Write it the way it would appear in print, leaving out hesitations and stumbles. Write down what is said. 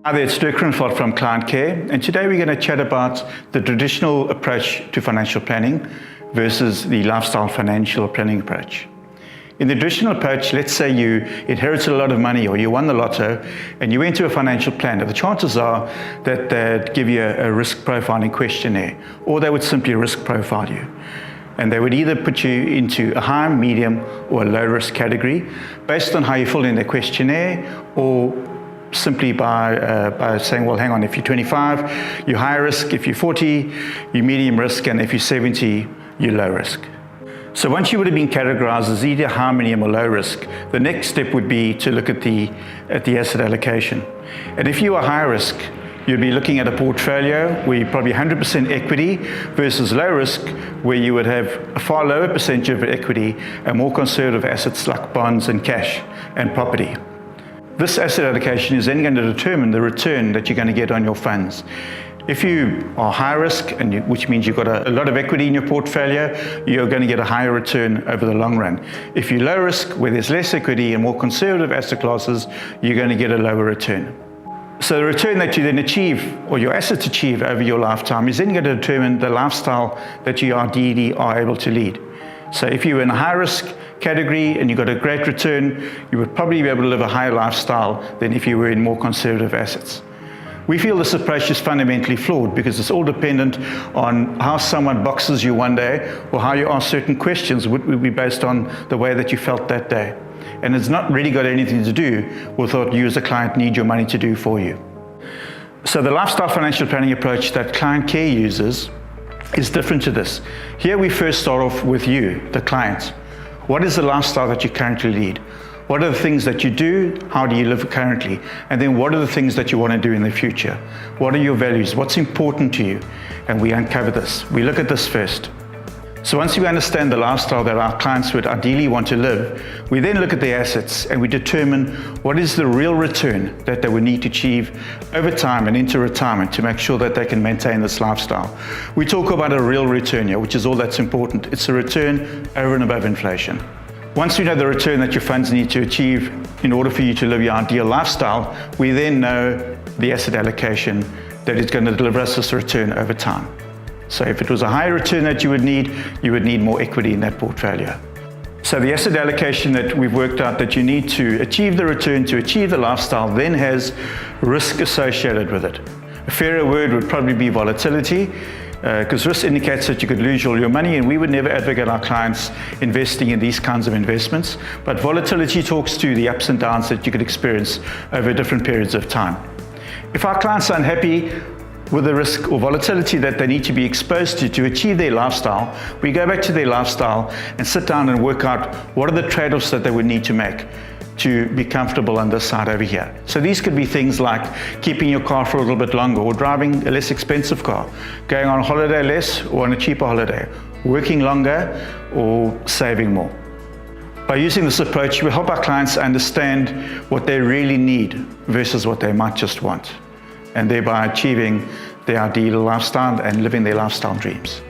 Hi there, it's Dirk from Client Care, and today we're going to chat about the traditional approach to financial planning versus the lifestyle financial planning approach. In the traditional approach, let's say you inherited a lot of money or you won the lotto and you went to a financial planner. The chances are that they'd give you a risk profiling questionnaire, or they would simply risk profile you. And they would either put you into a high, medium, or a low risk category based on how you fill in their questionnaire, or simply by saying, well, hang on, if you're 25, you're high risk. If you're 40, you're medium risk. And if you're 70, you're low risk. So once you would have been categorized as either high, medium, or low risk, the next step would be to look at the asset allocation. And if you are high risk, you'd be looking at a portfolio where you're probably 100% equity versus low risk, where you would have a far lower percentage of equity and more conservative assets like bonds and cash and property. This asset allocation is then going to determine the return that you're going to get on your funds. If you are high risk, which means you've got a lot of equity in your portfolio, you're going to get a higher return over the long run. If you're low risk, where there's less equity and more conservative asset classes, you're going to get a lower return. So the return that you then achieve, or your assets achieve over your lifetime, is then going to determine the lifestyle that you ideally are able to lead. So if you're in a high risk category and you got a great return, you would probably be able to live a higher lifestyle than if you were in more conservative assets. We feel this approach is fundamentally flawed because it's all dependent on how someone boxes you one day, or how you ask certain questions would be based on the way that you felt that day. And it's not really got anything to do with what you as a client need your money to do for you. So the lifestyle financial planning approach that Client Care uses is different to this. Here we first start off with you, the client. What is the lifestyle that you currently lead? What are the things that you do? How do you live currently? And then what are the things that you want to do in the future? What are your values? What's important to you? And we uncover this. We look at this first. So once we understand the lifestyle that our clients would ideally want to live, we then look at the assets and we determine what is the real return that they would need to achieve over time and into retirement to make sure that they can maintain this lifestyle. We talk about a real return here, which is all that's important. It's a return over and above inflation. Once we know the return that your funds need to achieve in order for you to live your ideal lifestyle, we then know the asset allocation that is going to deliver us this return over time. So if it was a higher return that you would need more equity in that portfolio. So the asset allocation that we've worked out that you need to achieve the return, to achieve the lifestyle, then has risk associated with it. A fairer word would probably be volatility, because risk indicates that you could lose all your money, and we would never advocate our clients investing in these kinds of investments. But volatility talks to the ups and downs that you could experience over different periods of time. If our clients are unhappy with the risk or volatility that they need to be exposed to achieve their lifestyle, we go back to their lifestyle and sit down and work out what are the trade-offs that they would need to make to be comfortable on this side over here. So these could be things like keeping your car for a little bit longer, or driving a less expensive car, going on a holiday less or on a cheaper holiday, working longer or saving more. By using this approach, we help our clients understand what they really need versus what they might just want, and thereby achieving their ideal lifestyle and living their lifestyle dreams.